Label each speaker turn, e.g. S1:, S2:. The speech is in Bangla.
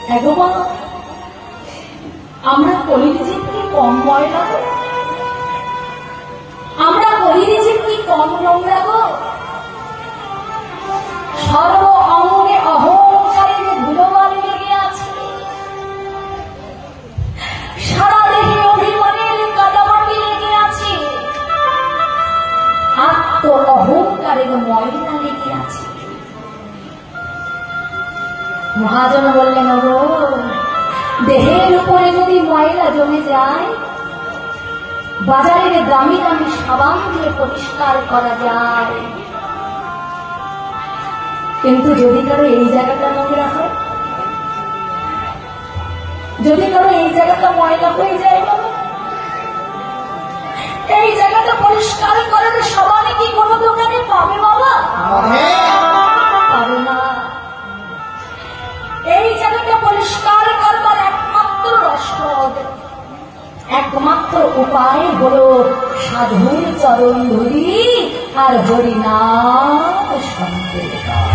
S1: ভগবান আমরা কলির জীব কি কম ময়লা গো? আমরা কলির জীব কি কম নোংরা গো? সর্ব অঙ্গে অহংকারের ধুলোবালি লেগে আছে, সারা দেহে অভিমানের কাদামাটি লেগে আছে, আত্ম অহংকারের ময়লা লেগে আছে। মহাজন বললেন, গো দেহের উপরে যদি ময়লা জমে যায়, বাজারের দামি দামি সাবান দিয়ে পরিষ্কার করা যায়, কিন্তু যদি কারো এই জায়গাটা নোংরা হয়, যদি কারো এই জায়গাটা ময়লা হয়ে যায়, এই জায়গাটা পরিষ্কার করার সাবান কি কোনো দোকানে পাবে বাবা? পাবে না। এই জায়গাটা পরিষ্কার করবার একমাত্র রসদ, একমাত্র উপায় হলো সাধুর চরণ ধরি আর হরিনাম সংকীর্তন।